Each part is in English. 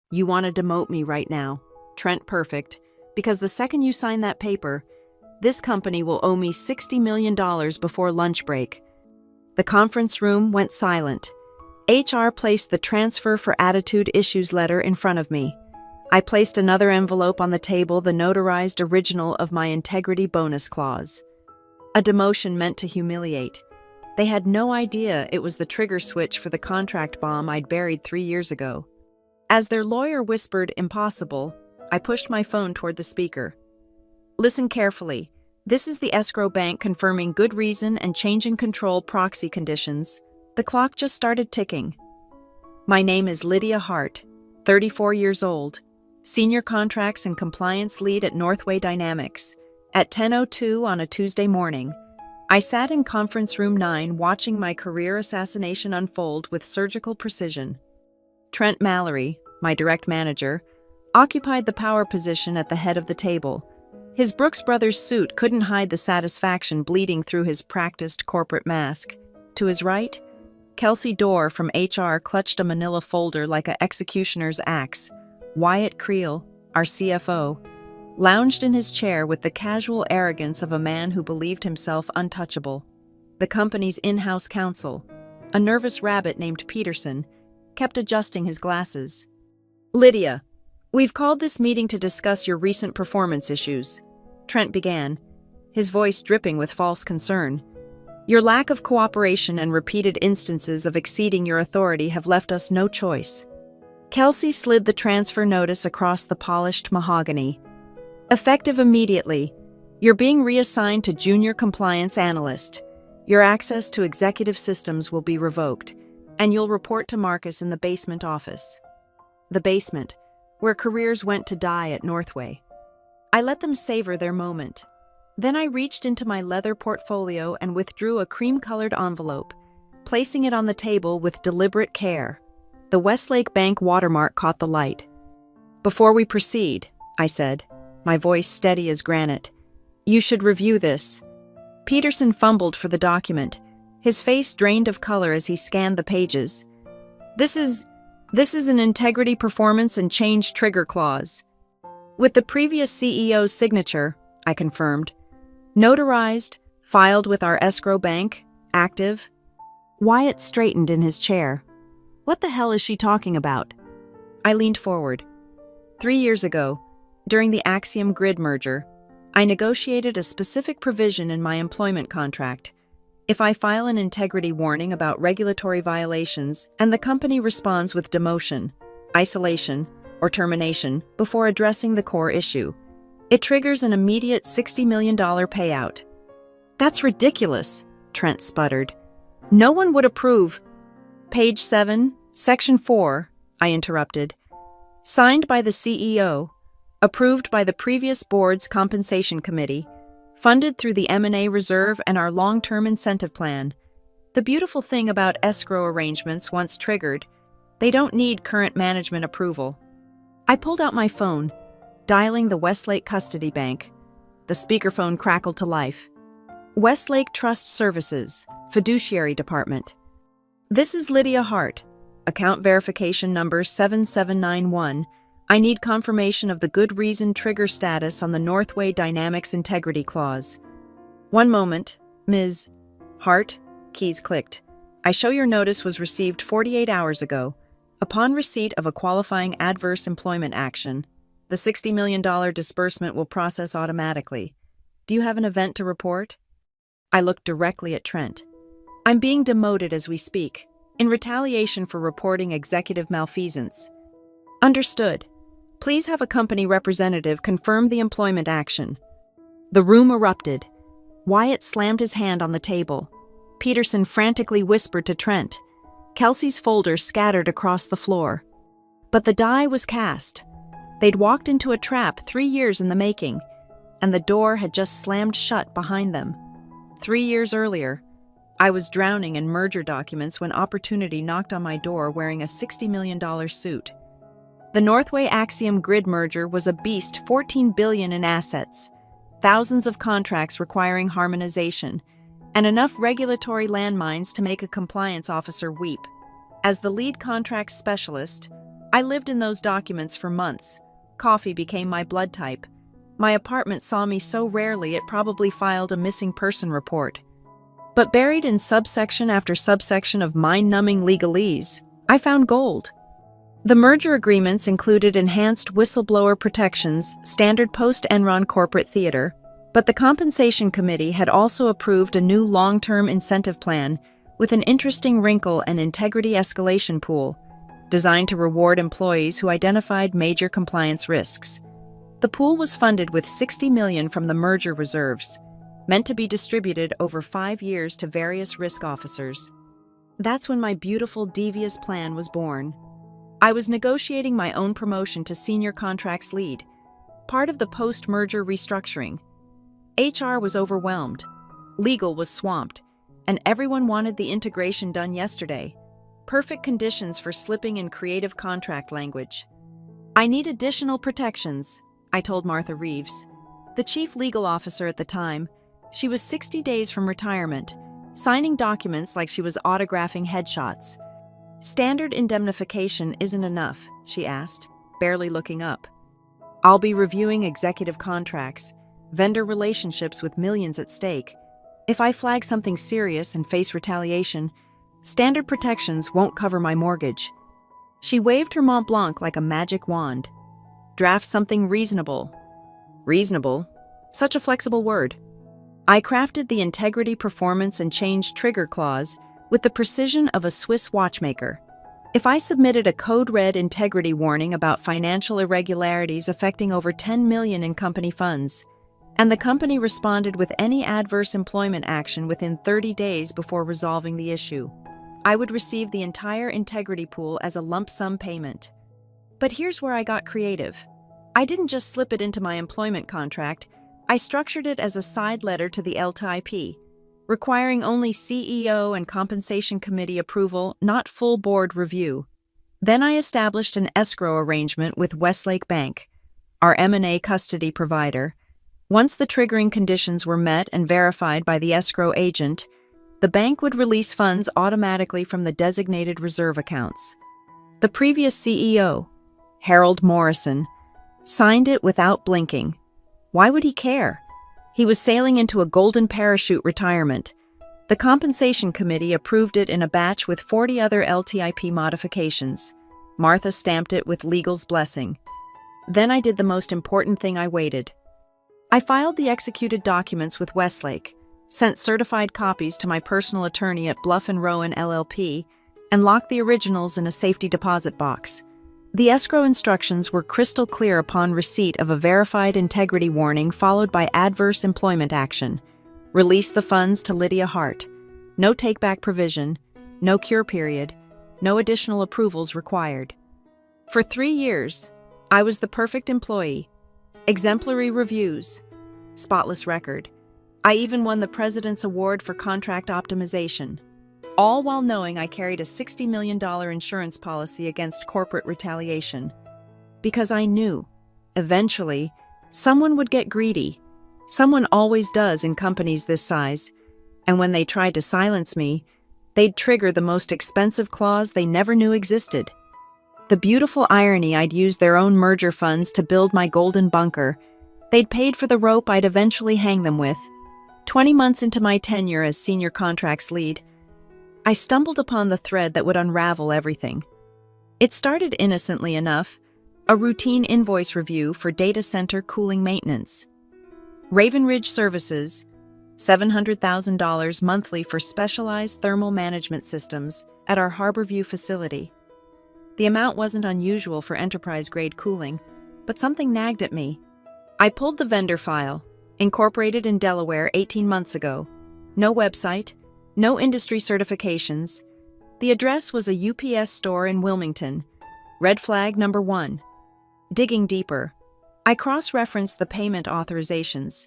You want to demote me right now, Trent Perfect, because the second you sign that paper, this company will owe me $60 million before lunch break. The conference room went silent. HR placed the transfer for attitude issues letter in front of me. I placed another envelope on the table, the notarized original of my integrity bonus clause. A demotion meant to humiliate. They had no idea it was the trigger switch for the contract bomb I'd buried 3 years ago. As their lawyer whispered impossible, I pushed my phone toward the speaker. Listen carefully. This is the escrow bank confirming good reason and change in control proxy conditions. The clock just started ticking. My name is Lydia Hart, 34 years old, Senior Contracts and Compliance Lead at Northway Dynamics. At 10:02 on a Tuesday morning, I sat in conference room 9 watching my career assassination unfold with surgical precision. Trent Mallory, my direct manager, occupied the power position at the head of the table. His Brooks Brothers suit couldn't hide the satisfaction bleeding through his practiced corporate mask. To his right, Kelsey Dorr from HR clutched a manila folder like an executioner's axe. Wyatt Creel, our CFO, lounged in his chair with the casual arrogance of a man who believed himself untouchable. The company's in-house counsel, a nervous rabbit named Peterson, kept adjusting his glasses. Lydia, we've called this meeting to discuss your recent performance issues, Trent began, his voice dripping with false concern. Your lack of cooperation and repeated instances of exceeding your authority have left us no choice. Kelsey slid the transfer notice across the polished mahogany. Effective immediately, you're being reassigned to Junior Compliance Analyst. Your access to executive systems will be revoked, and you'll report to Marcus in the basement office. The basement, where careers went to die at Northway. I let them savor their moment. Then I reached into my leather portfolio and withdrew a cream-colored envelope, placing it on the table with deliberate care. The Westlake Bank watermark caught the light. Before we proceed, I said, my voice steady as granite, you should review this. Peterson fumbled for the document, his face drained of color as he scanned the pages. This is an integrity performance and change trigger clause. With the previous CEO's signature, I confirmed. Notarized, filed with our escrow bank, active. Wyatt straightened in his chair. What the hell is she talking about? I leaned forward. 3 years ago, during the Axiom Grid merger, I negotiated a specific provision in my employment contract. If I file an integrity warning about regulatory violations and the company responds with demotion, isolation, or termination before addressing the core issue, it triggers an immediate $60 million payout. That's ridiculous, Trent sputtered. No one would approve. Page 7, Section 4, I interrupted. Signed by the CEO, approved by the previous board's compensation committee, funded through the M&A reserve and our long-term incentive plan. The beautiful thing about escrow arrangements once triggered, they don't need current management approval. I pulled out my phone, dialing the Westlake Custody Bank. The speakerphone crackled to life. Westlake Trust Services, Fiduciary Department. This is Lydia Hart, account verification number 7791. I need confirmation of the good reason trigger status on the Northway Dynamics Integrity Clause. One moment, Ms. Hart. Keys clicked. I show your notice was received 48 hours ago. Upon receipt of a qualifying adverse employment action, the $60 million disbursement will process automatically. Do you have an event to report? I looked directly at Trent. I'm being demoted as we speak, in retaliation for reporting executive malfeasance. Understood. Please have a company representative confirm the employment action. The room erupted. Wyatt slammed his hand on the table. Peterson frantically whispered to Trent. Kelsey's folders scattered across the floor. But the die was cast. They'd walked into a trap 3 years in the making, and the door had just slammed shut behind them. 3 years earlier, I was drowning in merger documents when opportunity knocked on my door wearing a $60 million suit. The Northway Axiom Grid merger was a beast, $14 billion in assets, thousands of contracts requiring harmonization, and enough regulatory landmines to make a compliance officer weep. As the lead contract specialist, I lived in those documents for months. Coffee became my blood type. My apartment saw me so rarely it probably filed a missing person report. But buried in subsection after subsection of mind-numbing legalese, I found gold. The merger agreements included enhanced whistleblower protections, standard post-Enron corporate theater, but the compensation committee had also approved a new long-term incentive plan with an interesting wrinkle and integrity escalation pool, designed to reward employees who identified major compliance risks. The pool was funded with $60 million from the merger reserves, meant to be distributed over 5 years to various risk officers. That's when my beautiful, devious plan was born. I was negotiating my own promotion to senior contracts lead, part of the post-merger restructuring. HR was overwhelmed, legal was swamped, and everyone wanted the integration done yesterday. Perfect conditions for slipping in creative contract language. I need additional protections, I told Martha Reeves, the chief legal officer at the time. She was 60 days from retirement, signing documents like she was autographing headshots. Standard indemnification isn't enough, she asked, barely looking up. I'll be reviewing executive contracts, vendor relationships with millions at stake. If I flag something serious and face retaliation, standard protections won't cover my mortgage. She waved her Mont Blanc like a magic wand. Draft something reasonable. Reasonable? Such a flexible word. I crafted the integrity, performance, and change trigger clause with the precision of a Swiss watchmaker. If I submitted a code-red integrity warning about financial irregularities affecting over $10 million in company funds, and the company responded with any adverse employment action within 30 days before resolving the issue, I would receive the entire integrity pool as a lump sum payment. But here's where I got creative. I didn't just slip it into my employment contract, I structured it as a side letter to the LTIP, requiring only CEO and compensation committee approval, not full board review. Then I established an escrow arrangement with Westlake Bank, our M&A custody provider. Once the triggering conditions were met and verified by the escrow agent, the bank would release funds automatically from the designated reserve accounts. The previous CEO, Harold Morrison, signed it without blinking. Why would he care? He was sailing into a golden parachute retirement. The compensation committee approved it in a batch with 40 other LTIP modifications. Martha stamped it with legal's blessing. Then I did the most important thing. I waited. I filed the executed documents with Westlake, sent certified copies to my personal attorney at Bluff & Rowan LLP, and locked the originals in a safety deposit box. The escrow instructions were crystal clear upon receipt of a verified integrity warning followed by adverse employment action. Release the funds to Lydia Hart. No take-back provision, no cure period, no additional approvals required. For 3 years, I was the perfect employee. Exemplary reviews, spotless record. I even won the President's Award for Contract Optimization. All while knowing I carried a $60 million insurance policy against corporate retaliation. Because I knew, eventually, someone would get greedy. Someone always does in companies this size. And when they tried to silence me, they'd trigger the most expensive clause they never knew existed. The beautiful irony, I'd used their own merger funds to build my golden bunker. They'd paid for the rope I'd eventually hang them with. 20 months into my tenure as senior contracts lead, I stumbled upon the thread that would unravel everything. It started innocently enough, a routine invoice review for data center cooling maintenance. Raven Ridge Services, $700,000 monthly for specialized thermal management systems at our Harborview facility. The amount wasn't unusual for enterprise-grade cooling, but something nagged at me. I pulled the vendor file, incorporated in Delaware 18 months ago. No website, no industry certifications. The address was a UPS store in Wilmington. Red flag number 1. Digging deeper, I cross-referenced the payment authorizations.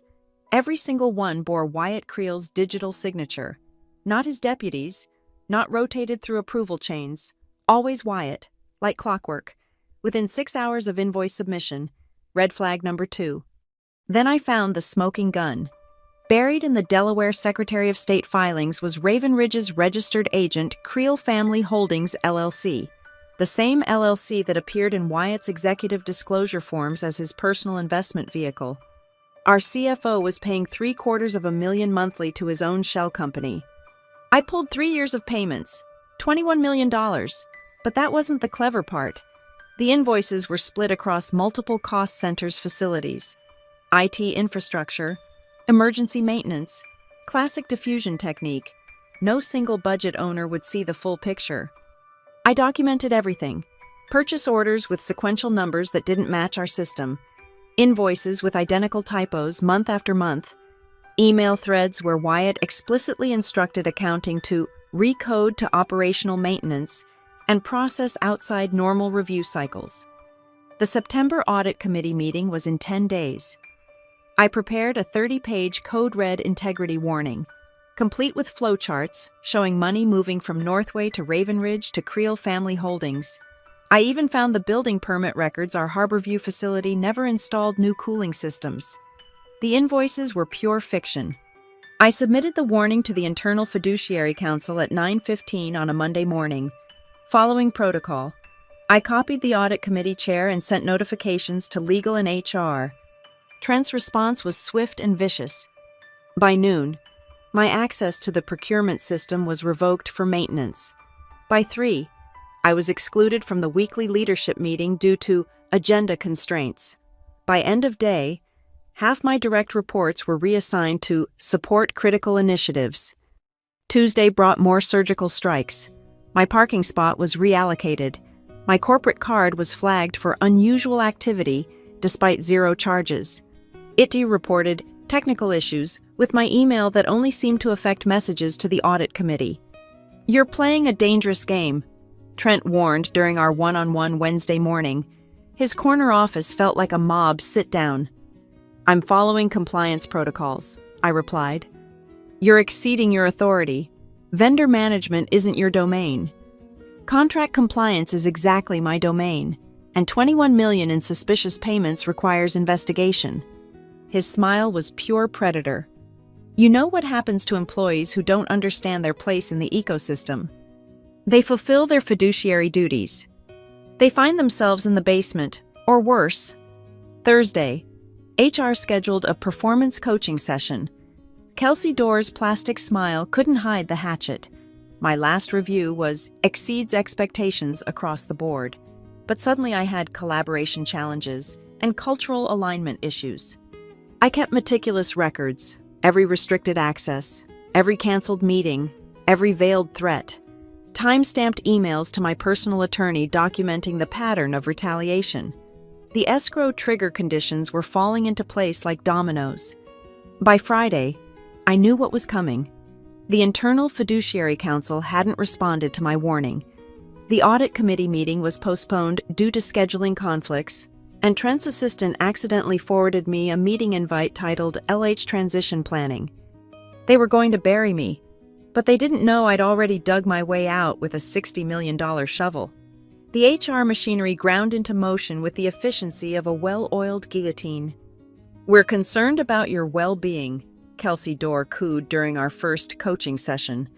Every single one bore Wyatt Creel's digital signature. Not his deputies, not rotated through approval chains. Always Wyatt, like clockwork. Within 6 hours of invoice submission, red flag number 2. Then I found the smoking gun. Buried in the Delaware Secretary of State filings was Raven Ridge's registered agent, Creel Family Holdings, LLC. the same LLC that appeared in Wyatt's executive disclosure forms as his personal investment vehicle. Our CFO was paying $750,000 monthly to his own shell company. I pulled 3 years of payments, $21 million, but that wasn't the clever part. The invoices were split across multiple cost centers facilities: IT infrastructure, emergency maintenance, classic diffusion technique. No single budget owner would see the full picture. I documented everything: purchase orders with sequential numbers that didn't match our system, invoices with identical typos month after month, email threads where Wyatt explicitly instructed accounting to recode to operational maintenance and process outside normal review cycles. The September Audit Committee meeting was in 10 days. I prepared a 30-page code-red integrity warning, complete with flowcharts showing money moving from Northway to Raven Ridge to Creel Family Holdings. I even found the building permit records our Harborview facility never installed new cooling systems. The invoices were pure fiction. I submitted the warning to the Internal Fiduciary Council at 9:15 on a Monday morning. Following protocol, I copied the audit committee chair and sent notifications to legal and HR. Trent's response was swift and vicious. By noon, my access to the procurement system was revoked for maintenance. By 3, I was excluded from the weekly leadership meeting due to agenda constraints. By end of day, half my direct reports were reassigned to support critical initiatives. Tuesday brought more surgical strikes. My parking spot was reallocated. My corporate card was flagged for unusual activity despite 0 charges. ITD reported technical issues with my email that only seemed to affect messages to the audit committee. "You're playing a dangerous game," Trent warned during our one-on-one Wednesday morning. His corner office felt like a mob sit-down. "I'm following compliance protocols," I replied. "You're exceeding your authority. Vendor management isn't your domain. Contract compliance is exactly my domain, and $21 million in suspicious payments requires investigation." His smile was pure predator. "You know what happens to employees who don't understand their place in the ecosystem? They fulfill their fiduciary duties. They find themselves in the basement, or worse." Thursday, HR scheduled a performance coaching session. Kelsey Dorr's plastic smile couldn't hide the hatchet. My last review was exceeds expectations across the board, but suddenly I had collaboration challenges and cultural alignment issues. I kept meticulous records, every restricted access, every canceled meeting, every veiled threat, time-stamped emails to my personal attorney documenting the pattern of retaliation. The escrow trigger conditions were falling into place like dominoes. By Friday, I knew what was coming. The Internal Fiduciary Council hadn't responded to my warning. The audit committee meeting was postponed due to scheduling conflicts, and Trent's assistant accidentally forwarded me a meeting invite titled LH Transition Planning. They were going to bury me, but they didn't know I'd already dug my way out with a $60 million shovel. The HR machinery ground into motion with the efficiency of a well-oiled guillotine. "We're concerned about your well-being," Kelsey Dorr cooed during our first coaching session.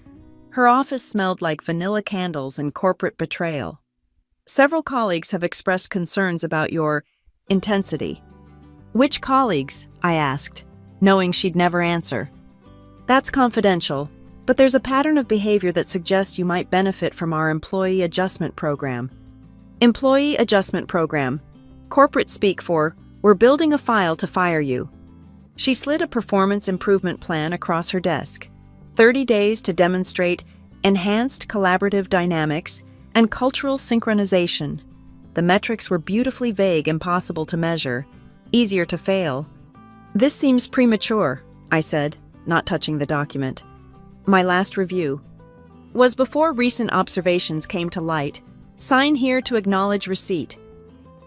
Her office smelled like vanilla candles and corporate betrayal. "Several colleagues have expressed concerns about your intensity." "Which colleagues?" I asked, knowing she'd never answer. "That's confidential, but there's a pattern of behavior that suggests you might benefit from our Employee Adjustment Program." Employee Adjustment Program. Corporate speak for, "We're building a file to fire you." She slid a performance improvement plan across her desk. 30 days to demonstrate enhanced collaborative dynamics and cultural synchronization. The metrics were beautifully vague, impossible to measure, easier to fail. "This seems premature," I said, not touching the document. "My last review was before recent observations came to light. Sign here to acknowledge receipt."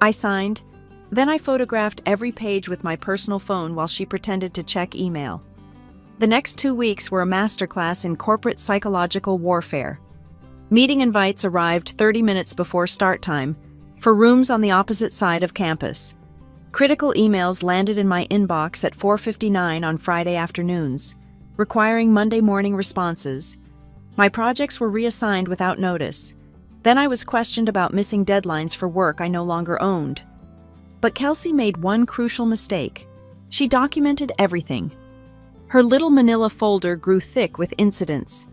I signed. Then I photographed every page with my personal phone while she pretended to check email. The next 2 weeks were a masterclass in corporate psychological warfare. Meeting invites arrived 30 minutes before start time for rooms on the opposite side of campus. Critical emails landed in my inbox at 4:59 on Friday afternoons, requiring Monday morning responses. My projects were reassigned without notice. Then I was questioned about missing deadlines for work I no longer owned. But Kelsey made one crucial mistake. She documented everything. Her little manila folder grew thick with incidents.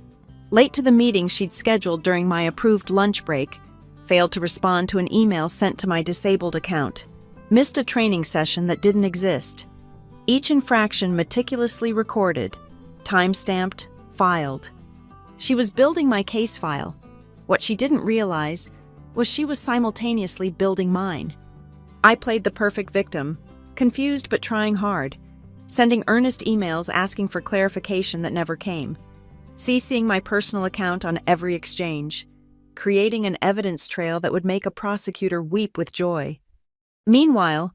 Late to the meeting she'd scheduled during my approved lunch break, failed to respond to an email sent to my disabled account, missed a training session that didn't exist. Each infraction meticulously recorded, time-stamped, filed. She was building my case file. What she didn't realize was she was simultaneously building mine. I played the perfect victim, confused but trying hard, sending earnest emails asking for clarification that never came, CCing my personal account on every exchange, creating an evidence trail that would make a prosecutor weep with joy. Meanwhile,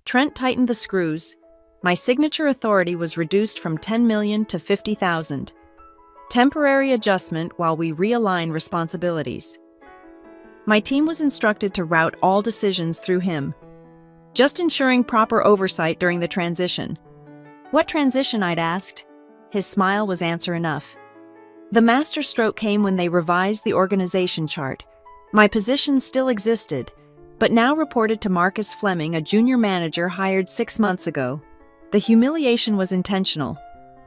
Trent tightened the screws. My signature authority was reduced from 10 million to 50,000. Temporary adjustment while we realign responsibilities. My team was instructed to route all decisions through him, just ensuring proper oversight during the transition. What transition, I'd asked? His smile was answer enough. The masterstroke came when they revised the organization chart. My position still existed, but now reported to Marcus Fleming, a junior manager hired 6 months ago. The humiliation was intentional.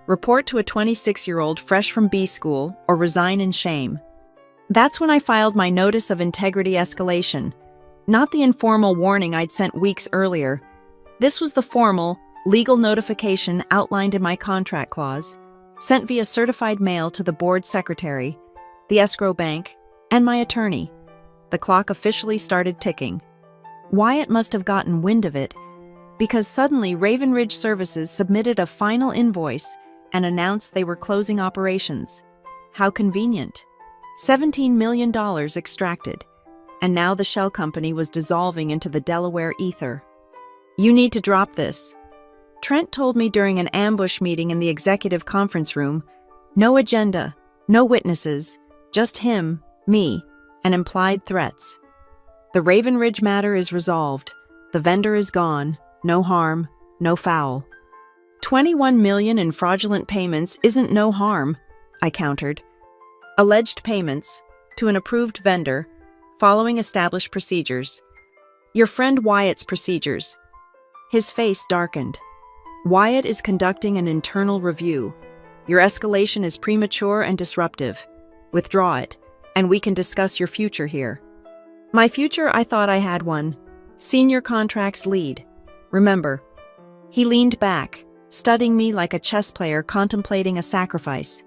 Report to a 26-year-old fresh from B school or resign in shame. That's when I filed my notice of integrity escalation, not the informal warning I'd sent weeks earlier. This was the formal, legal notification outlined in my contract clause, sent via certified mail to the board secretary, the escrow bank, and my attorney. The clock officially started ticking. Wyatt must have gotten wind of it, because suddenly Raven Ridge Services submitted a final invoice and announced they were closing operations. How convenient. $17 million extracted, and now the shell company was dissolving into the Delaware ether. You need to drop this. Trent told me during an ambush meeting in the executive conference room. No agenda, no witnesses, just him, me, and implied threats. The Raven Ridge matter is resolved. The vendor is gone. No harm, no foul. 21 million in fraudulent payments isn't no harm, I countered. Alleged payments to an approved vendor, following established procedures. Your friend Wyatt's procedures. His face darkened. Wyatt is conducting an internal review. Your escalation is premature and disruptive. Withdraw it, and we can discuss your future here. My future, I thought I had one. Senior contracts lead. Remember. He leaned back, studying me like a chess player contemplating a sacrifice.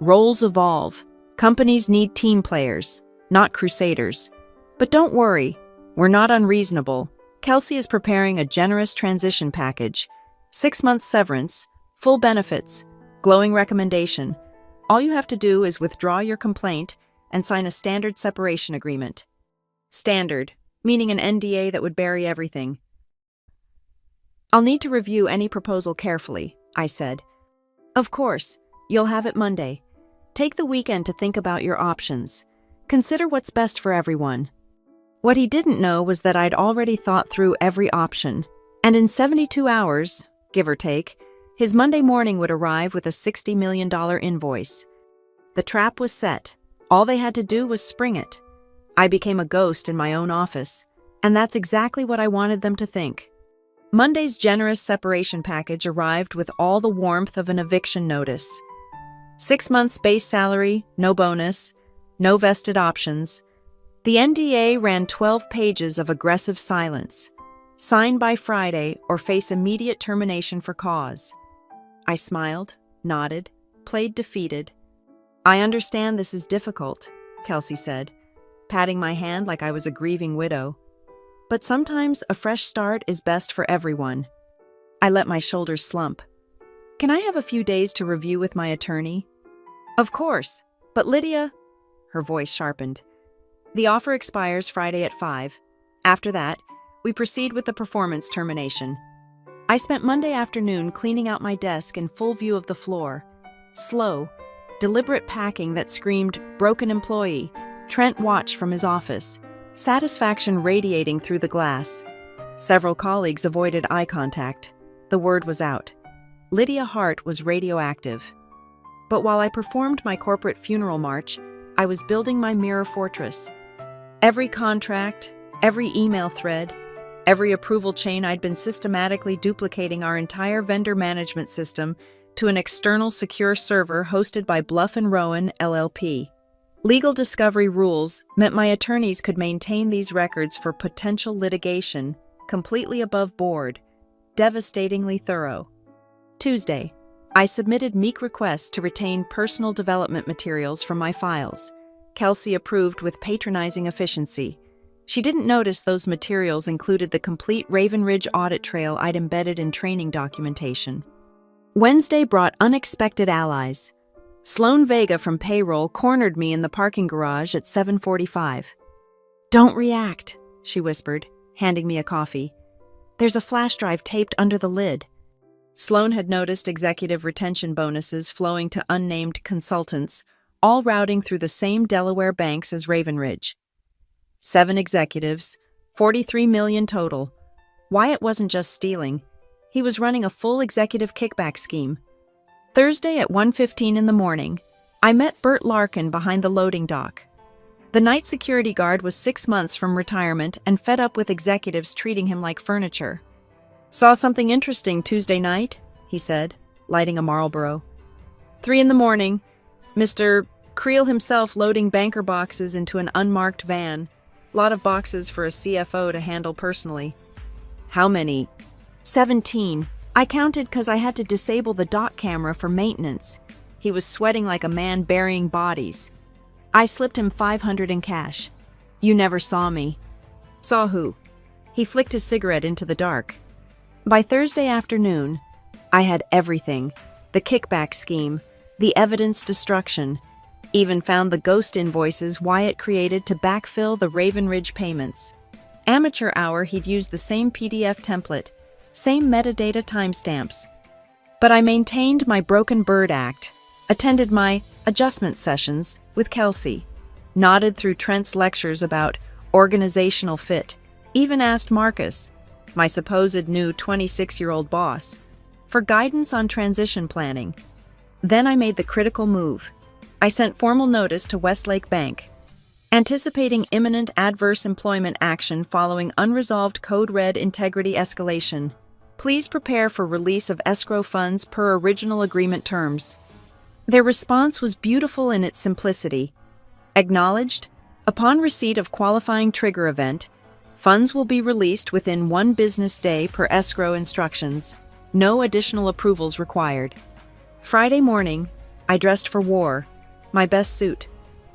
Roles evolve. Companies need team players, not crusaders. But don't worry, we're not unreasonable. Kelsey is preparing a generous transition package. 6 months severance, full benefits, glowing recommendation. All you have to do is withdraw your complaint and sign a standard separation agreement. Standard, meaning an NDA that would bury everything. I'll need to review any proposal carefully, I said. Of course, you'll have it Monday. Take the weekend to think about your options. Consider what's best for everyone. What he didn't know was that I'd already thought through every option, and in 72 hours, give or take, his Monday morning would arrive with a $60 million invoice. The trap was set. All they had to do was spring it. I became a ghost in my own office, and that's exactly what I wanted them to think. Monday's generous separation package arrived with all the warmth of an eviction notice. 6 months base salary, no bonus, no vested options. The NDA ran 12 pages of aggressive silence. Sign by Friday or face immediate termination for cause. I smiled, nodded, played defeated. I understand this is difficult, Kelsey said, patting my hand like I was a grieving widow. But sometimes a fresh start is best for everyone. I let my shoulders slump. Can I have a few days to review with my attorney? Of course, but Lydia, her voice sharpened. The offer expires Friday at 5. After that, we proceed with the performance termination. I spent Monday afternoon cleaning out my desk in full view of the floor. Slow, deliberate packing that screamed, broken employee. Trent watched from his office, satisfaction radiating through the glass. Several colleagues avoided eye contact. The word was out. Lydia Hart was radioactive. But while I performed my corporate funeral march, I was building my mirror fortress. Every contract, every email thread, every approval chain. I'd been systematically duplicating our entire vendor management system to an external secure server hosted by Bluff & Rowan, LLP. Legal discovery rules meant my attorneys could maintain these records for potential litigation, completely above board, devastatingly thorough. Tuesday, I submitted meek requests to retain personal development materials from my files. Kelsey approved with patronizing efficiency. She didn't notice those materials included the complete Raven Ridge audit trail I'd embedded in training documentation. Wednesday brought unexpected allies. Sloan Vega from payroll cornered me in the parking garage at 7:45. "Don't react," she whispered, handing me a coffee. "There's a flash drive taped under the lid." Sloan had noticed executive retention bonuses flowing to unnamed consultants, all routing through the same Delaware banks as Raven Ridge. 7 executives, 43 million total. Wyatt wasn't just stealing. He was running a full executive kickback scheme. Thursday at 1:15 in the morning, I met Bert Larkin behind the loading dock. The night security guard was 6 months from retirement and fed up with executives treating him like furniture. "Saw something interesting Tuesday night," he said, lighting a Marlboro. 3 in the morning, Mr. Creel himself loading banker boxes into an unmarked van. Lot of boxes for a CFO to handle personally. "How many?" 17. I counted because I had to disable the dock camera for maintenance. He was sweating like a man burying bodies. I slipped him $500 in cash. "You never saw me." "Saw who?" He flicked his cigarette into the dark. By Thursday afternoon, I had everything. The kickback scheme, the evidence destruction, even found the ghost invoices Wyatt created to backfill the Raven Ridge payments. Amateur hour, he'd used the same PDF template, same metadata timestamps. But I maintained my Broken Bird Act, attended my adjustment sessions with Kelsey, nodded through Trent's lectures about organizational fit, even asked Marcus, my supposed new 26-year-old boss, for guidance on transition planning. Then I made the critical move. I sent formal notice to Westlake Bank, anticipating imminent adverse employment action following unresolved Code Red integrity escalation. Please prepare for release of escrow funds per original agreement terms. Their response was beautiful in its simplicity. Acknowledged, upon receipt of qualifying trigger event, funds will be released within 1 business day per escrow instructions. No additional approvals required. Friday morning, I dressed for war. My best suit.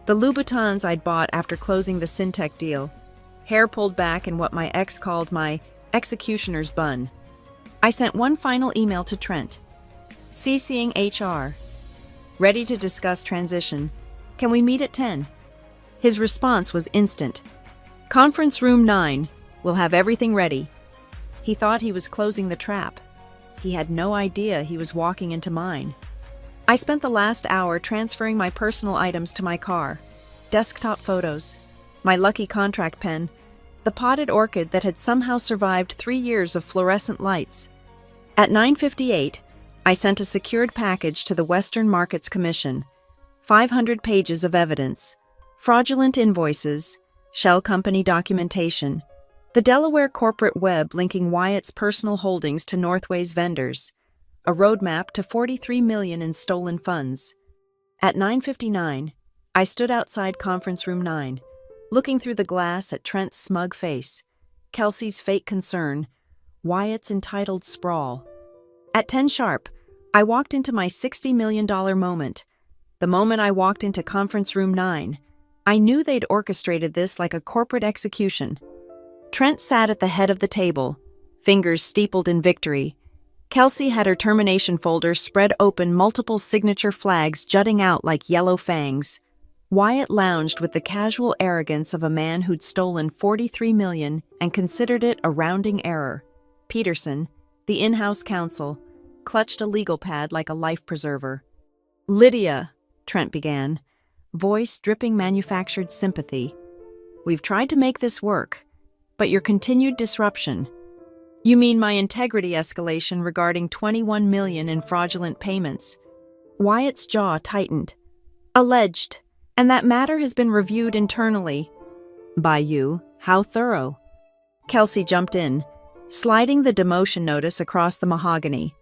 The Louboutins I'd bought after closing the Syntec deal. Hair pulled back in what my ex called my executioner's bun. I sent one final email to Trent, CCing HR. "Ready to discuss transition. Can we meet at 10? His response was instant. "Conference room 9. We'll have everything ready." He thought he was closing the trap. He had no idea he was walking into mine. I spent the last hour transferring my personal items to my car. Desktop photos, my lucky contract pen, the potted orchid that had somehow survived 3 years of fluorescent lights. At 9:58, I sent a secured package to the Western Markets Commission. 500 pages of evidence, fraudulent invoices, shell company documentation, the Delaware corporate web linking Wyatt's personal holdings to Northway's vendors, a roadmap to $43 million in stolen funds. At 9:59, I stood outside conference room 9, looking through the glass at Trent's smug face, Kelsey's fake concern, Wyatt's entitled sprawl. At 10 sharp, I walked into my $60 million moment. The moment I walked into conference room 9, I knew they'd orchestrated this like a corporate execution. Trent sat at the head of the table, fingers steepled in victory. Kelsey had her termination folder spread open, multiple signature flags jutting out like yellow fangs. Wyatt lounged with the casual arrogance of a man who'd stolen $43 million and considered it a rounding error. Peterson, the in-house counsel, clutched a legal pad like a life preserver. "Lydia," Trent began, voice dripping manufactured sympathy. "We've tried to make this work, but your continued disruption—" "You mean my integrity escalation regarding $21 million in fraudulent payments?" Wyatt's jaw tightened. "Alleged, and that matter has been reviewed internally." By you? How thorough? Kelsey jumped in, sliding the demotion notice across the mahogany.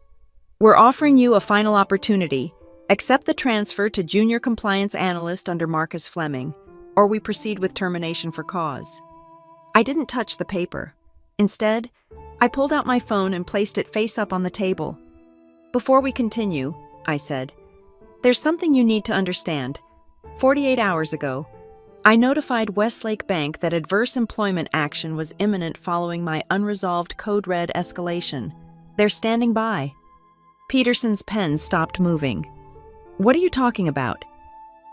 We're offering you a final opportunity. Accept the transfer to junior compliance analyst under Marcus Fleming, or we proceed with termination for cause. I didn't touch the paper. Instead, I pulled out my phone and placed it face up on the table. Before we continue, I said, there's something you need to understand. 48 hours ago, I notified Westlake Bank that adverse employment action was imminent following my unresolved code red escalation. They're standing by. Peterson's pen stopped moving. What are you talking about?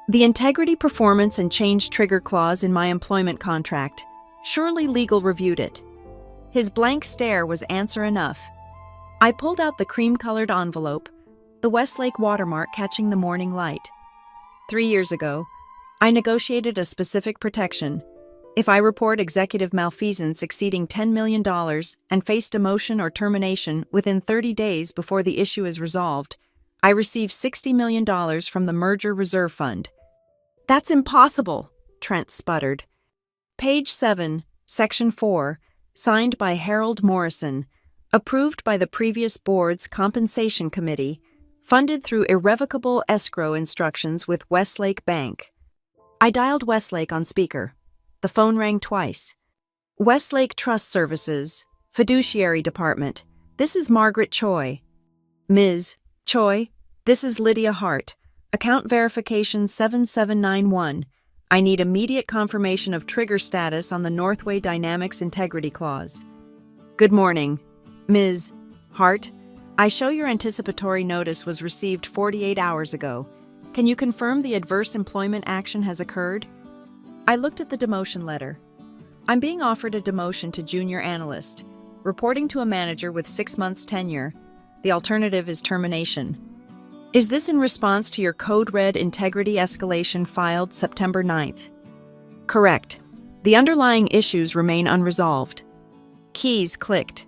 The integrity, performance, and change trigger clause in my employment contract. Surely legal reviewed it. His blank stare was answer enough. I pulled out the cream-colored envelope, the Westlake watermark catching the morning light. 3 years ago, I negotiated a specific protection. If I report executive malfeasance exceeding $10 million and face demotion or termination within 30 days before the issue is resolved, I receive $60 million from the Merger Reserve Fund. That's impossible, Trent sputtered. Page 7, Section 4, signed by Harold Morrison, approved by the previous board's Compensation Committee, funded through irrevocable escrow instructions with Westlake Bank. I dialed Westlake on speaker. The phone rang twice. Westlake Trust Services, Fiduciary Department. This is Margaret Choi. Ms. Choi, this is Lydia Hart. Account verification 7791. I need immediate confirmation of trigger status on the Northway Dynamics Integrity Clause. Good morning, Ms. Hart. I show your anticipatory notice was received 48 hours ago. Can you confirm the adverse employment action has occurred? I looked at the demotion letter. I'm being offered a demotion to junior analyst, reporting to a manager with 6 months tenure. The alternative is termination. Is this in response to your Code Red integrity escalation filed September 9th? Correct. The underlying issues remain unresolved. Keys clicked.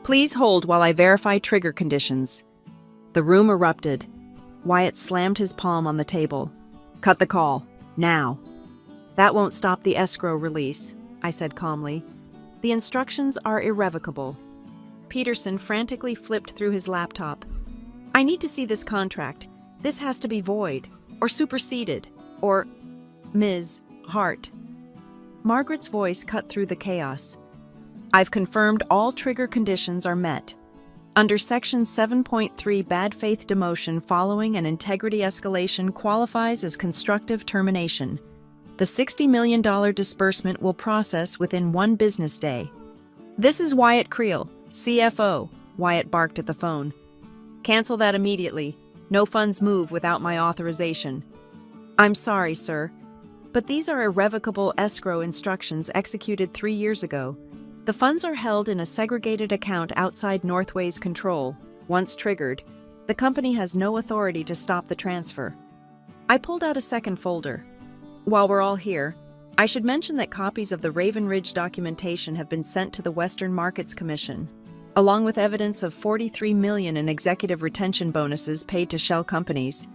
Please hold while I verify trigger conditions. The room erupted. Wyatt slammed his palm on the table. Cut the call. Now. That won't stop the escrow release, I said calmly. The instructions are irrevocable. Peterson frantically flipped through his laptop. I need to see this contract. This has to be void, or superseded, or Ms. Hart. Margaret's voice cut through the chaos. I've confirmed all trigger conditions are met. Under Section 7.3, bad faith demotion following an integrity escalation qualifies as constructive termination. The $60 million disbursement will process within 1 business day. This is Wyatt Creel, CFO, Wyatt barked at the phone. Cancel that immediately. No funds move without my authorization. I'm sorry, sir, but these are irrevocable escrow instructions executed 3 years ago. The funds are held in a segregated account outside Northway's control. Once triggered, the company has no authority to stop the transfer. I pulled out a second folder. While we're all here, I should mention that copies of the Raven Ridge documentation have been sent to the Western Markets Commission, along with evidence of $43 million in executive retention bonuses paid to shell companies.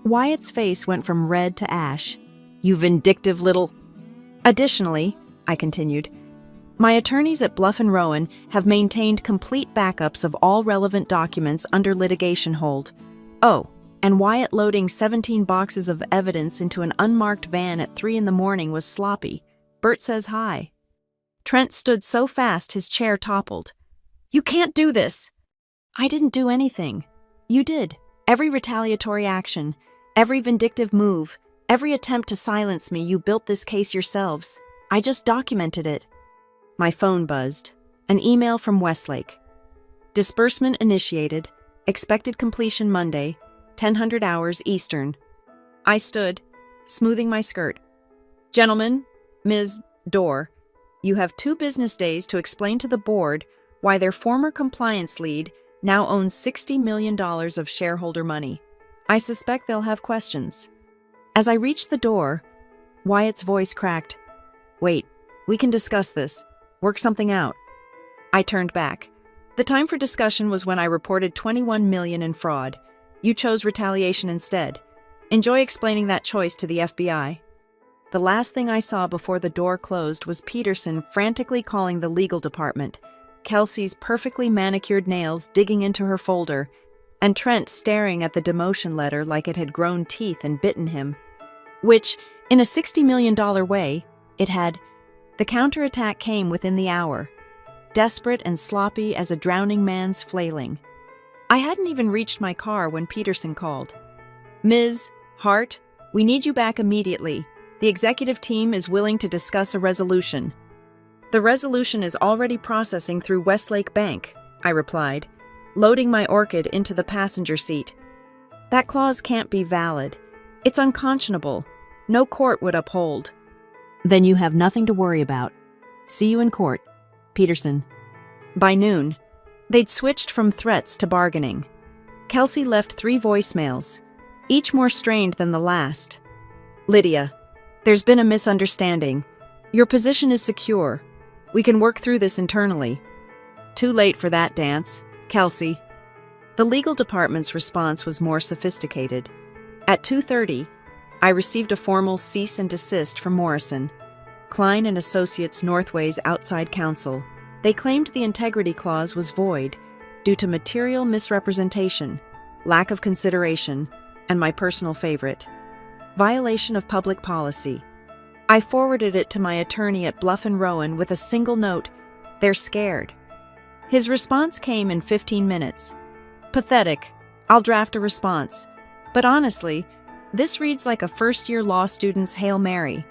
Wyatt's face went from red to ash. You vindictive little... Additionally, I continued, my attorneys at Bluff & Rowan have maintained complete backups of all relevant documents under litigation hold. Oh, and Wyatt loading 17 boxes of evidence into an unmarked van at 3 in the morning was sloppy. Bert says hi. Trent stood so fast his chair toppled. You can't do this! I didn't do anything. You did. Every retaliatory action, every vindictive move, every attempt to silence me, you built this case yourselves. I just documented it. My phone buzzed. An email from Westlake. Disbursement initiated. Expected completion Monday, 1000 hours Eastern. I stood, smoothing my skirt. Gentlemen, Ms. Dorr, you have 2 business days to explain to the board why their former compliance lead now owns $60 million of shareholder money. I suspect they'll have questions. As I reached the door, Wyatt's voice cracked. Wait, we can discuss this. Work something out. I turned back. The time for discussion was when I reported $21 million in fraud. You chose retaliation instead. Enjoy explaining that choice to the FBI. The last thing I saw before the door closed was Peterson frantically calling the legal department, Kelsey's perfectly manicured nails digging into her folder, and Trent staring at the demotion letter like it had grown teeth and bitten him. Which, in a $60 million way, it had. The counterattack came within the hour, desperate and sloppy as a drowning man's flailing. I hadn't even reached my car when Peterson called. "Ms. Hart, we need you back immediately. The executive team is willing to discuss a resolution." "The resolution is already processing through Westlake Bank," I replied, loading my orchid into the passenger seat. "That clause can't be valid. It's unconscionable. No court would uphold." "Then you have nothing to worry about. See you in court, Peterson." By noon, they'd switched from threats to bargaining. Kelsey left 3 voicemails, each more strained than the last. "Lydia, there's been a misunderstanding. Your position is secure. We can work through this internally." "Too late for that dance, Kelsey." The legal department's response was more sophisticated. At 2:30, I received a formal cease and desist from Morrison, Klein and Associates Northway's outside counsel. They claimed the integrity clause was void due to material misrepresentation, lack of consideration, and my personal favorite, violation of public policy. I forwarded it to my attorney at Bluff and Rowan with a single note, "They're scared." His response came in 15 minutes. "Pathetic. I'll draft a response. But honestly, this reads like a first-year law student's Hail Mary.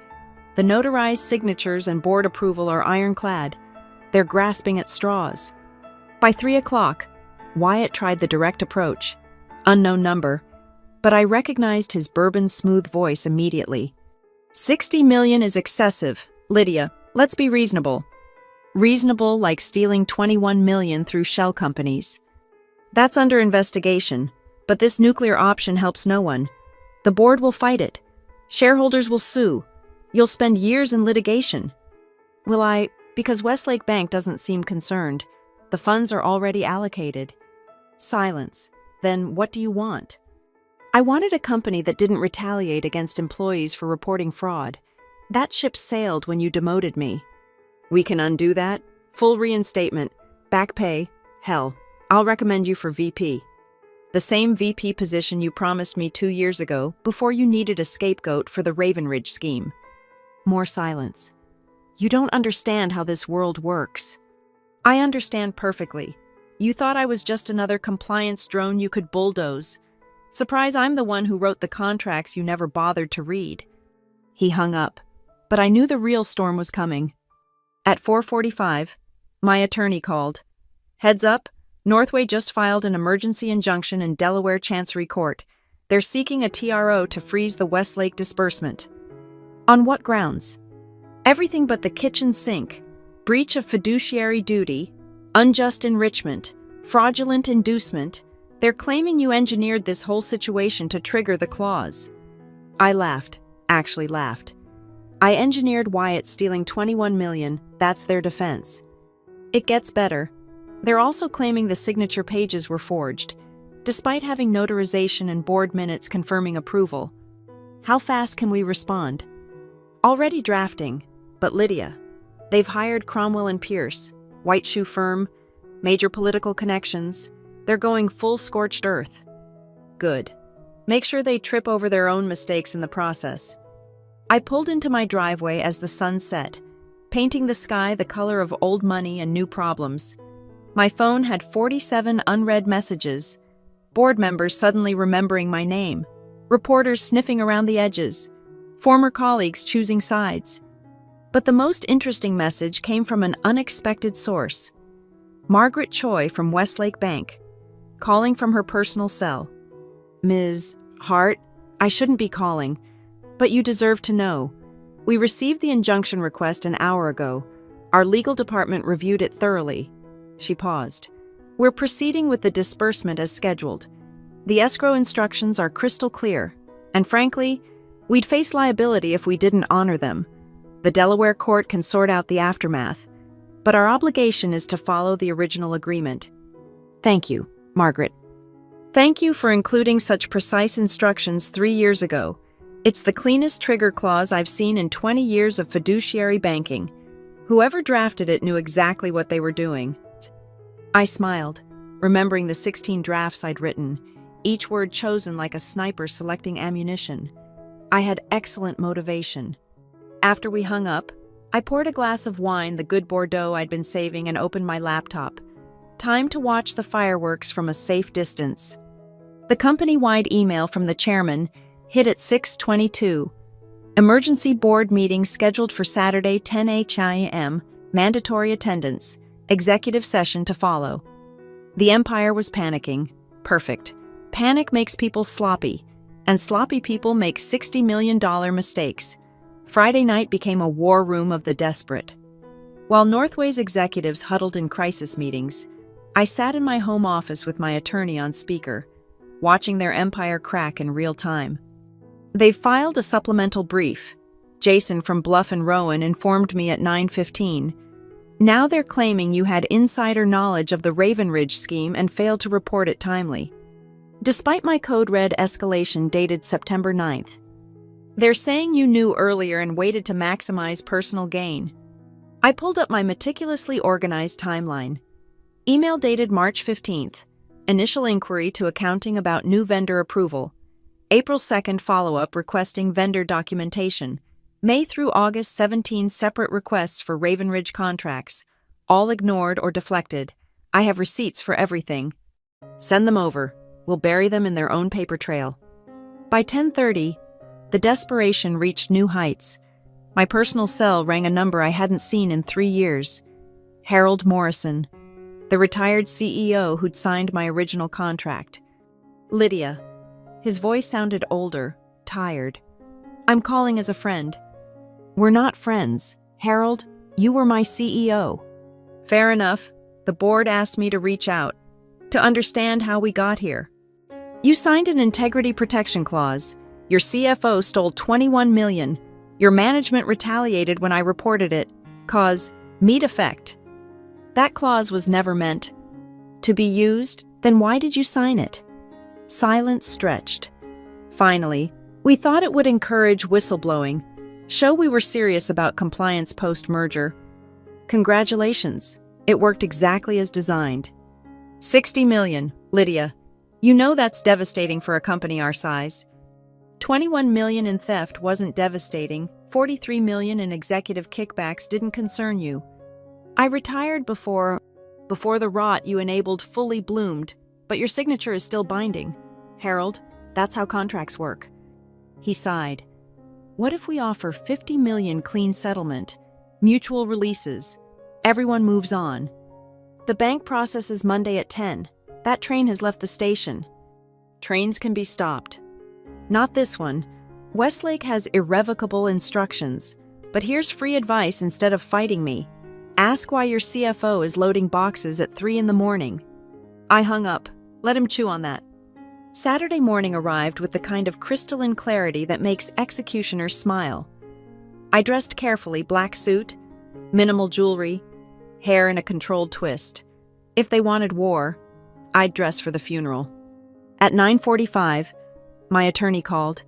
The notarized signatures and board approval are ironclad. They're grasping at straws." By 3 o'clock, Wyatt tried the direct approach. Unknown number, but I recognized his bourbon-smooth voice immediately. "$60 million is excessive, Lydia. Let's be reasonable." Reasonable like stealing $21 million through shell companies. "That's under investigation, but this nuclear option helps no one. The board will fight it. Shareholders will sue. You'll spend years in litigation." "Will I? Because Westlake Bank doesn't seem concerned. The funds are already allocated." Silence. "Then what do you want?" "I wanted a company that didn't retaliate against employees for reporting fraud. That ship sailed when you demoted me." "We can undo that. Full reinstatement. Back pay. Hell, I'll recommend you for VP. The same VP position you promised me 2 years ago before you needed a scapegoat for the Raven Ridge scheme." More silence. "You don't understand how this world works." "I understand perfectly. You thought I was just another compliance drone you could bulldoze. Surprise, I'm the one who wrote the contracts you never bothered to read." He hung up, but I knew the real storm was coming. At 4:45, my attorney called. "Heads up, Northway just filed an emergency injunction in Delaware Chancery Court. They're seeking a TRO to freeze the Westlake disbursement." "On what grounds?" "Everything but the kitchen sink. Breach of fiduciary duty, unjust enrichment, fraudulent inducement. They're claiming you engineered this whole situation to trigger the clause." I laughed, actually laughed. "I engineered Wyatt stealing $21 million, that's their defense." It gets better. They're also claiming the signature pages were forged, despite having notarization and board minutes confirming approval. How fast can we respond? "Already drafting, but Lydia, they've hired Cromwell and Pierce, white shoe firm, major political connections. They're going full scorched earth." "Good. Make sure they trip over their own mistakes in the process." I pulled into my driveway as the sun set, painting the sky the color of old money and new problems. My phone had 47 unread messages, board members suddenly remembering my name, reporters sniffing around the edges, former colleagues choosing sides. But the most interesting message came from an unexpected source. Margaret Choi from Westlake Bank, calling from her personal cell. "Ms. Hart, I shouldn't be calling, but you deserve to know. We received the injunction request an hour ago. Our legal department reviewed it thoroughly." She paused. "We're proceeding with the disbursement as scheduled. The escrow instructions are crystal clear, and frankly, we'd face liability if we didn't honor them. The Delaware court can sort out the aftermath, but our obligation is to follow the original agreement." "Thank you, Margaret." "Thank you for including such precise instructions 3 years ago. It's the cleanest trigger clause I've seen in 20 years of fiduciary banking. Whoever drafted it knew exactly what they were doing. I smiled, remembering the 16 drafts I'd written, each word chosen like a sniper selecting ammunition. I had excellent motivation. After we hung up, I poured a glass of wine, the good Bordeaux I'd been saving, and opened my laptop. Time to watch the fireworks from a safe distance. The company-wide email from the chairman hit at 6:22. Emergency board meeting scheduled for Saturday 10 a.m. Mandatory attendance. Executive session to follow. The empire was panicking. Perfect. Panic makes people sloppy, and sloppy people make $60 million mistakes. Friday night became a war room of the desperate. While Northway's executives huddled in crisis meetings, I sat in my home office with my attorney on speaker, watching their empire crack in real time. They filed a supplemental brief. Jason from Bluff and Rowan informed me at 9:15. Now they're claiming you had insider knowledge of the Raven Ridge scheme and failed to report it timely. Despite my code red escalation dated September 9th, they're saying you knew earlier and waited to maximize personal gain. I pulled up my meticulously organized timeline. Email dated March 15th. Initial inquiry to accounting about new vendor approval. April 2nd follow-up requesting vendor documentation. May through August 17 separate requests for Raven Ridge contracts. All ignored or deflected. I have receipts for everything. Send them over. We'll bury them in their own paper trail. By 10:30, the desperation reached new heights. My personal cell rang a number I hadn't seen in 3 years. Harold Morrison, the retired CEO who'd signed my original contract. Lydia. His voice sounded older, tired. I'm calling as a friend. We're not friends. Harold, you were my CEO. Fair enough. The board asked me to reach out, to understand how we got here. You signed an integrity protection clause. Your CFO stole $21 million. Your management retaliated when I reported it. Cause immediate effect. That clause was never meant to be used. Then why did you sign it? Silence stretched. Finally, we thought it would encourage whistleblowing, show we were serious about compliance post-merger. Congratulations. It worked exactly as designed. $60 million, Lydia. You know that's devastating for a company our size. $21 million in theft wasn't devastating. $43 million in executive kickbacks didn't concern you. I retired before the rot you enabled fully bloomed, but your signature is still binding. Harold, that's how contracts work. He sighed. What if we offer $50 million clean settlement, mutual releases? Everyone moves on. The bank processes Monday at 10. That train has left the station. Trains can be stopped. Not this one. Westlake has irrevocable instructions. But here's free advice instead of fighting me. Ask why your CFO is loading boxes at 3 a.m. I hung up. Let him chew on that. Saturday morning arrived with the kind of crystalline clarity that makes executioners smile. I dressed carefully, black suit, minimal jewelry, hair in a controlled twist. If they wanted war, I'd dress for the funeral. At 9:45, my attorney called.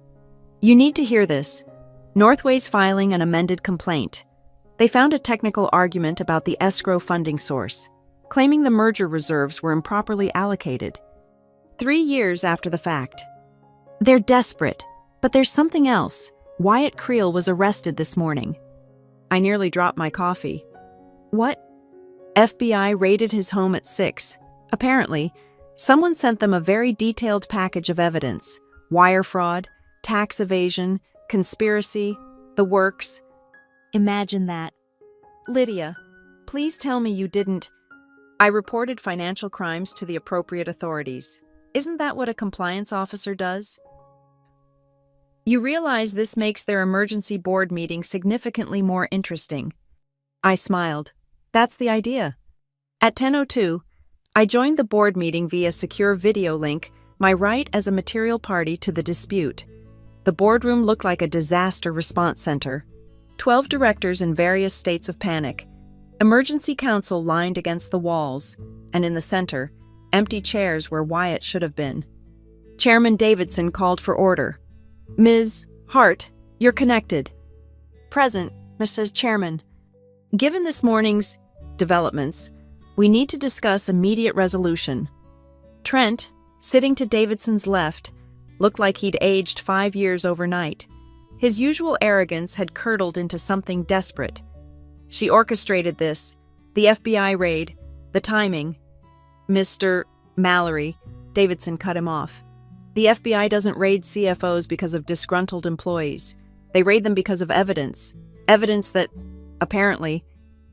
You need to hear this. Northway's filing an amended complaint. They found a technical argument about the escrow funding source, claiming the merger reserves were improperly allocated. 3 years after the fact. They're desperate, but there's something else. Wyatt Creel was arrested this morning. I nearly dropped my coffee. What? FBI raided his home at 6. Apparently, someone sent them a very detailed package of evidence. Wire fraud, tax evasion, conspiracy, the works. Imagine that. Lydia, please tell me you didn't. I reported financial crimes to the appropriate authorities. Isn't that what a compliance officer does? You realize this makes their emergency board meeting significantly more interesting. I smiled. That's the idea. At 10:02, I joined the board meeting via secure video link, my right as a material party to the dispute. The boardroom looked like a disaster response center. 12 directors in various states of panic. Emergency counsel lined against the walls, and in the center, empty chairs where Wyatt should have been. Chairman Davidson called for order. Ms. Hart, you're connected. Present, Mrs. Chairman. Given this morning's developments, we need to discuss immediate resolution. Trent, sitting to Davidson's left, looked like he'd aged 5 years overnight. His usual arrogance had curdled into something desperate. She orchestrated this, the FBI raid, the timing. Mr. Mallory, Davidson cut him off. The FBI doesn't raid CFOs because of disgruntled employees. They raid them because of evidence. Evidence that, apparently,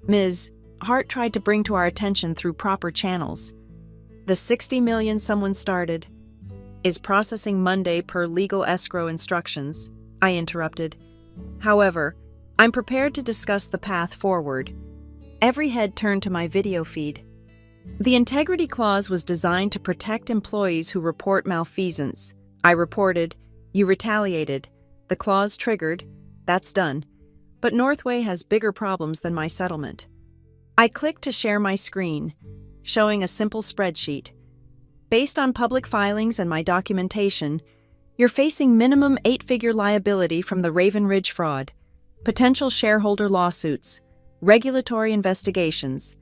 Ms. Hart tried to bring to our attention through proper channels. The $60 million someone started is processing Monday per legal escrow instructions, I interrupted. However, I'm prepared to discuss the path forward. Every head turned to my video feed. The integrity clause was designed to protect employees who report malfeasance. I reported, you retaliated, the clause triggered, that's done. But Northway has bigger problems than my settlement. I clicked to share my screen, showing a simple spreadsheet. Based on public filings and my documentation, you're facing minimum 8-figure liability from the Raven Ridge fraud, potential shareholder lawsuits, regulatory investigations,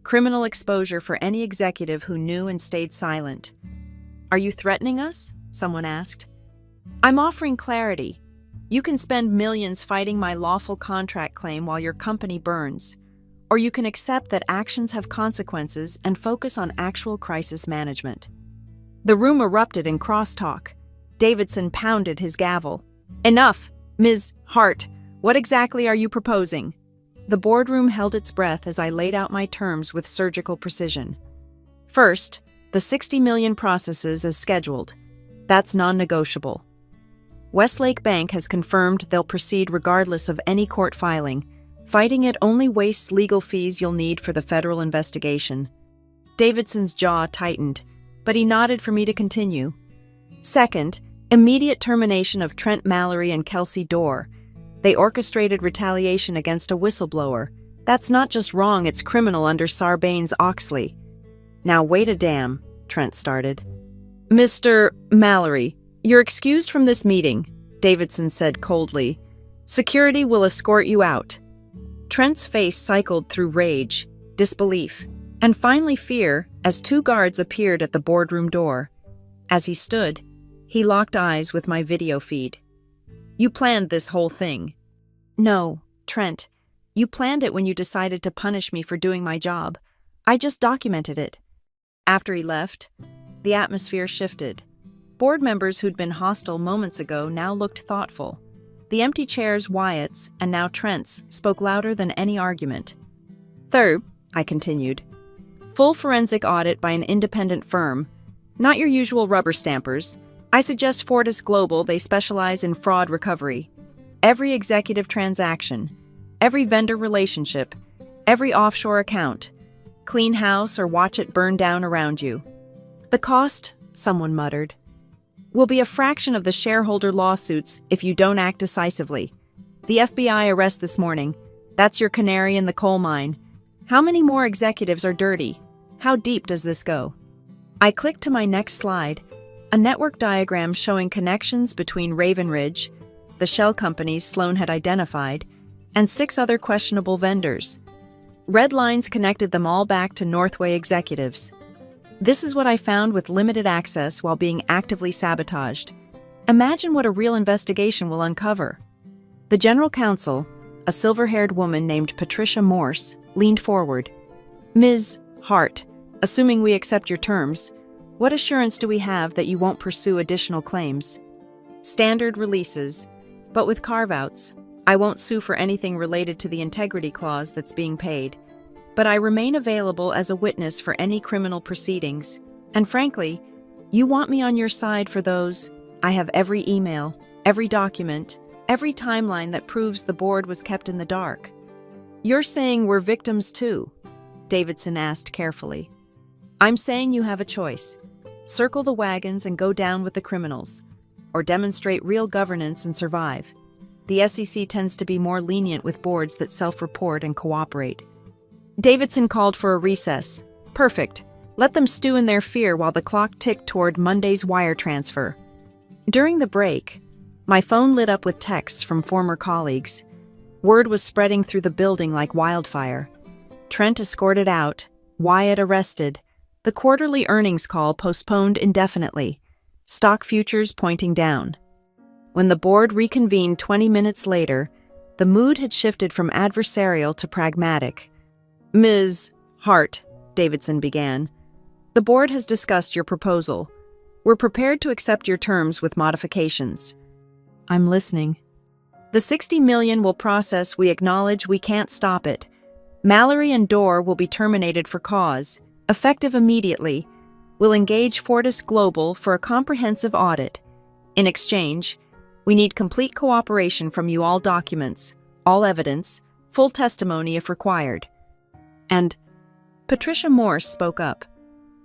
criminal exposure for any executive who knew and stayed silent. Are you threatening us? Someone asked. I'm offering clarity. You can spend millions fighting my lawful contract claim while your company burns. Or you can accept that actions have consequences and focus on actual crisis management. The room erupted in crosstalk. Davidson pounded his gavel. Enough, Ms. Hart. What exactly are you proposing? The boardroom held its breath as I laid out my terms with surgical precision. First, the $60 million processes as scheduled. That's non-negotiable. Westlake Bank has confirmed they'll proceed regardless of any court filing. Fighting it only wastes legal fees you'll need for the federal investigation. Davidson's jaw tightened, but he nodded for me to continue. Second, immediate termination of Trent Mallory and Kelsey Dorr. They orchestrated retaliation against a whistleblower. That's not just wrong, it's criminal under Sarbanes-Oxley. Now wait a damn, Trent started. Mr. Mallory, you're excused from this meeting, Davidson said coldly. Security will escort you out. Trent's face cycled through rage, disbelief, and finally fear as 2 guards appeared at the boardroom door. As he stood, he locked eyes with my video feed. You planned this whole thing. No, Trent. You planned it when you decided to punish me for doing my job. I just documented it. After he left, the atmosphere shifted. Board members who'd been hostile moments ago now looked thoughtful. The empty chairs, Wyatt's, and now Trent's, spoke louder than any argument. Third, I continued, full forensic audit by an independent firm. Not your usual rubber stampers. I suggest Fortis Global. They specialize in fraud recovery. Every executive transaction, every vendor relationship, every offshore account. Clean house or watch it burn down around you. The cost, someone muttered, will be a fraction of the shareholder lawsuits if you don't act decisively. The FBI arrest this morning. That's your canary in the coal mine. How many more executives are dirty? How deep does this go? I clicked to my next slide, a network diagram showing connections between Raven Ridge, the shell companies Sloan had identified, and 6 other questionable vendors. Red lines connected them all back to Northway executives. This is what I found with limited access while being actively sabotaged. Imagine what a real investigation will uncover. The general counsel, a silver-haired woman named Patricia Morse, leaned forward. Ms. Hart, assuming we accept your terms, what assurance do we have that you won't pursue additional claims? Standard releases, but with carve-outs. I won't sue for anything related to the integrity clause that's being paid. But I remain available as a witness for any criminal proceedings. And frankly, you want me on your side for those. I have every email, every document, every timeline that proves the board was kept in the dark. You're saying we're victims too? Davidson asked carefully. I'm saying you have a choice. Circle the wagons and go down with the criminals, or demonstrate real governance and survive. The SEC tends to be more lenient with boards that self-report and cooperate. Davidson called for a recess. Perfect. Let them stew in their fear while the clock ticked toward Monday's wire transfer. During the break, My phone lit up with texts from former colleagues. Word was spreading through the building like wildfire. Trent escorted out, Wyatt arrested, the quarterly earnings call postponed indefinitely, stock futures pointing down. When the board reconvened 20 minutes later, the mood had shifted from adversarial to pragmatic. "Ms. Hart," Davidson began, "the board has discussed your proposal. We're prepared to accept your terms with modifications." "I'm listening." "The $60 million will process. We acknowledge we can't stop it. Mallory and Dorr will be terminated for cause, effective immediately. We'll engage Fortis Global for a comprehensive audit. In exchange, we need complete cooperation from you, all documents, all evidence, full testimony if required." And Patricia Morse spoke up.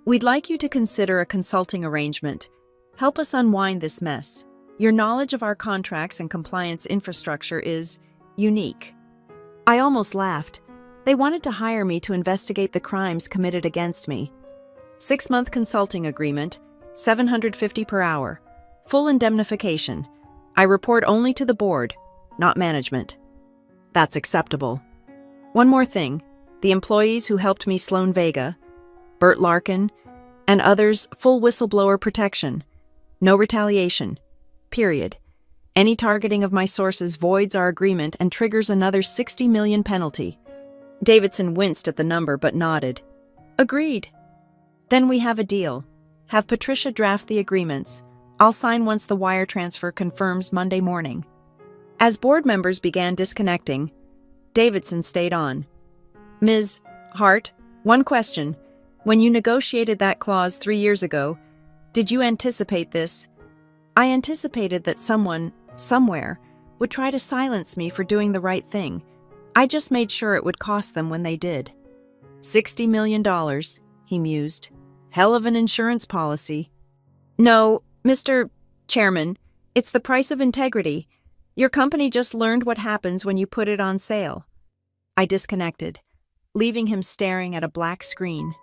"We'd like you to consider a consulting arrangement. Help us unwind this mess. Your knowledge of our contracts and compliance infrastructure is unique." I almost laughed. They wanted to hire me to investigate the crimes committed against me. 6-month consulting agreement, $750 per hour. Full indemnification. I report only to the board, not management. That's acceptable. One more thing. The employees who helped me, Sloan Vega, Bert Larkin, and others, full whistleblower protection. No retaliation. Period. Any targeting of my sources voids our agreement and triggers another $60 million penalty. Davidson winced at the number but nodded. "Agreed." "Then we have a deal. Have Patricia draft the agreements. I'll sign once the wire transfer confirms Monday morning." As board members began disconnecting, Davidson stayed on. "Ms. Hart, one question. When you negotiated that clause 3 years ago, did you anticipate this?" "I anticipated that someone, somewhere, would try to silence me for doing the right thing. I just made sure it would cost them when they did." $60 million, he mused. "Hell of an insurance policy." "No, Mr. Chairman, it's the price of integrity. Your company just learned what happens when you put it on sale." I disconnected, leaving him staring at a black screen.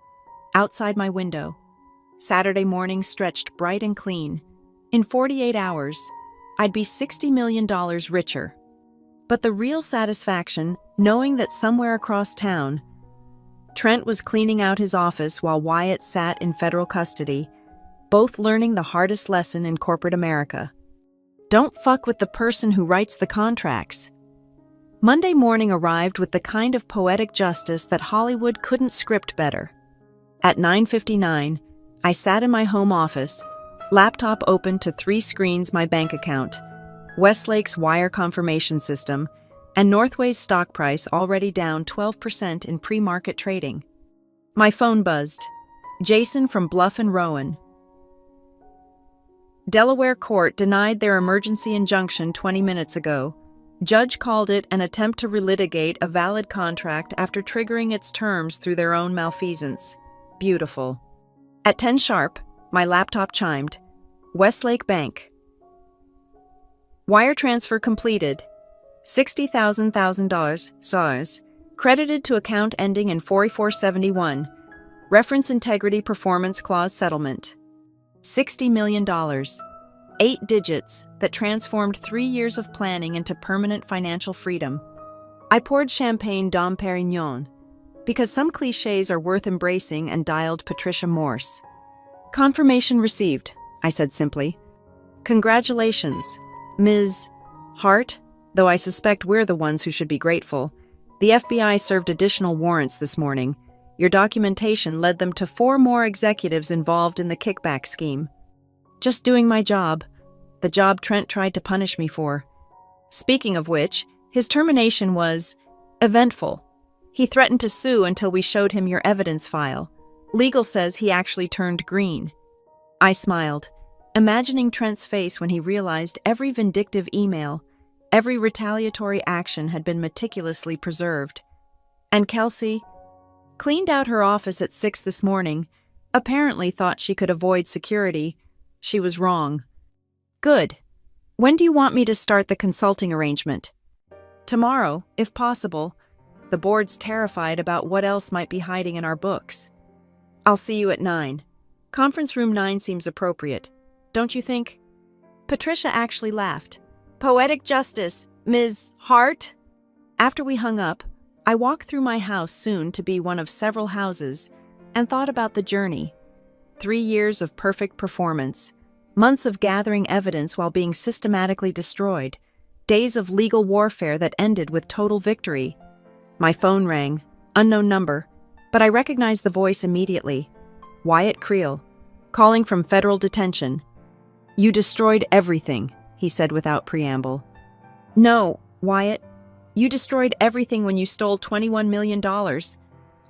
Outside my window, Saturday morning stretched bright and clean. In 48 hours, I'd be $60 million richer. But the real satisfaction, knowing that somewhere across town, Trent was cleaning out his office while Wyatt sat in federal custody, both learning the hardest lesson in corporate America. Don't fuck with the person who writes the contracts. Monday morning arrived with the kind of poetic justice that Hollywood couldn't script better. At 9:59, I sat in my home office, laptop open to 3 screens, my bank account, Westlake's wire confirmation system, and Northway's stock price already down 12% in pre-market trading. My phone buzzed. Jason from Bluff and Rowan. "Delaware court denied their emergency injunction 20 minutes ago. Judge called it an attempt to relitigate a valid contract after triggering its terms through their own malfeasance. Beautiful." At 10 sharp, my laptop chimed. Westlake Bank. Wire transfer completed. $60,000 SARS. Credited to account ending in 4471. Reference integrity performance clause settlement. $60 million. 8 digits that transformed 3 years of planning into permanent financial freedom. I poured champagne Dom Perignon, because some cliches are worth embracing, and dialed Patricia Morse. "Confirmation received," I said simply. "Congratulations, Ms. Hart, though I suspect we're the ones who should be grateful. The FBI served additional warrants this morning. Your documentation led them to 4 more executives involved in the kickback scheme. Just doing my job, the job Trent tried to punish me for. Speaking of which, his termination was eventful. He threatened to sue until we showed him your evidence file. Legal says he actually turned green." I smiled, imagining Trent's face when he realized every vindictive email, every retaliatory action had been meticulously preserved. And Kelsey cleaned out her office at 6 this morning, apparently thought she could avoid security. She was wrong. "Good. When do you want me to start the consulting arrangement?" "Tomorrow, if possible. The board's terrified about what else might be hiding in our books." "I'll see you at 9. Conference room 9 seems appropriate. Don't you think?" Patricia actually laughed. Poetic justice, Ms. Hart? After we hung up, I walked through my house, soon to be one of several houses, and thought about the journey. 3 years of perfect performance, months of gathering evidence while being systematically destroyed, days of legal warfare that ended with total victory. My phone rang, unknown number, but I recognized the voice immediately. Wyatt Creel, calling from federal detention. "You destroyed everything," he said without preamble. "No, Wyatt. You destroyed everything when you stole $21 million.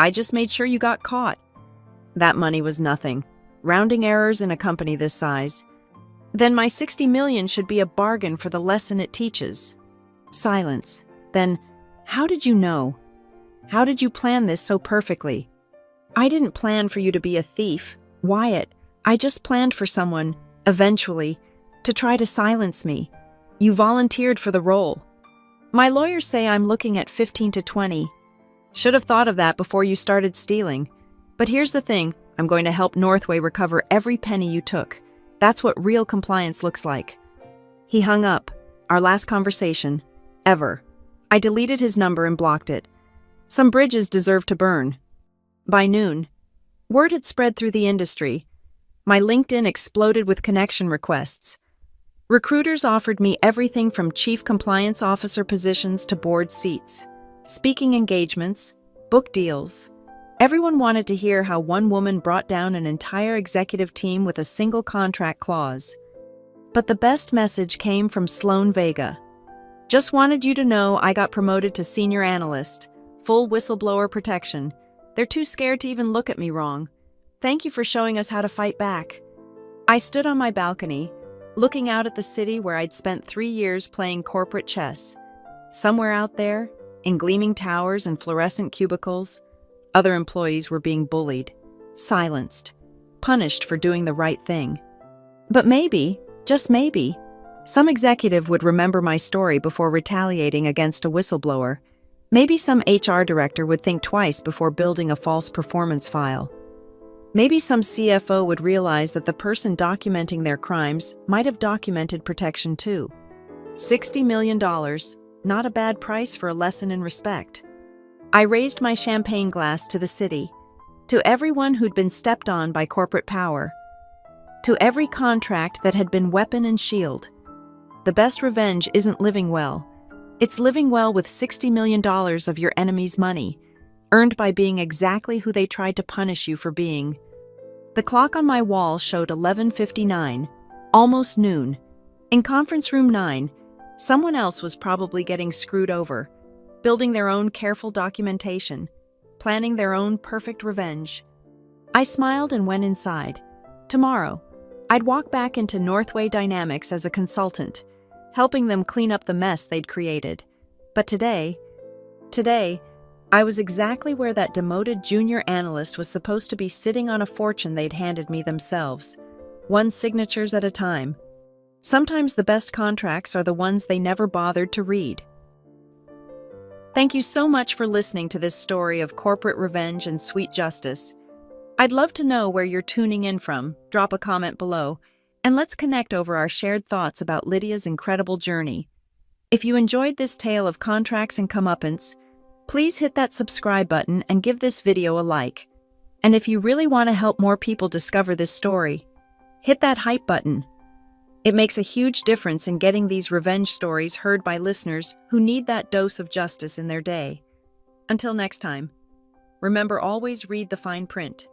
I just made sure you got caught." That money was nothing. Rounding errors in a company this size. Then my $60 million should be a bargain for the lesson it teaches. Silence. Then, how did you know? How did you plan this so perfectly? I didn't plan for you to be a thief, Wyatt. I just planned for someone, eventually, to try to silence me. You volunteered for the role. My lawyers say I'm looking at 15 to 20. Should have thought of that before you started stealing. But here's the thing, I'm going to help Northway recover every penny you took. That's what real compliance looks like. He hung up. Our last conversation. Ever. I deleted his number and blocked it. Some bridges deserve to burn. By noon, word had spread through the industry. My LinkedIn exploded with connection requests. Recruiters offered me everything from chief compliance officer positions to board seats, speaking engagements, book deals. Everyone wanted to hear how one woman brought down an entire executive team with a single contract clause. But the best message came from Sloan Vega. "Just wanted you to know I got promoted to senior analyst, full whistleblower protection. They're too scared to even look at me wrong. Thank you for showing us how to fight back." I stood on my balcony, looking out at the city where I'd spent 3 years playing corporate chess. Somewhere out there, in gleaming towers and fluorescent cubicles, other employees were being bullied, silenced, punished for doing the right thing. But maybe, just maybe, some executive would remember my story before retaliating against a whistleblower. Maybe some HR director would think twice before building a false performance file. Maybe some CFO would realize that the person documenting their crimes might have documented protection too. $60 million, not a bad price for a lesson in respect. I raised my champagne glass to the city, to everyone who'd been stepped on by corporate power, to every contract that had been weapon and shield. The best revenge isn't living well. It's living well with $60 million of your enemy's money, earned by being exactly who they tried to punish you for being. The clock on my wall showed 11:59, almost noon. In conference room 9, someone else was probably getting screwed over, building their own careful documentation, planning their own perfect revenge. I smiled and went inside. Tomorrow, I'd walk back into Northway Dynamics as a consultant, helping them clean up the mess they'd created. But today, I was exactly where that demoted junior analyst was supposed to be, sitting on a fortune they'd handed me themselves, one signatures at a time. Sometimes the best contracts are the ones they never bothered to read. Thank you so much for listening to this story of corporate revenge and sweet justice. I'd love to know where you're tuning in from. Drop a comment below, and let's connect over our shared thoughts about Lydia's incredible journey. If you enjoyed this tale of contracts and comeuppance, please hit that subscribe button and give this video a like. And if you really want to help more people discover this story, hit that hype button. It makes a huge difference in getting these revenge stories heard by listeners who need that dose of justice in their day. Until next time, remember, always read the fine print.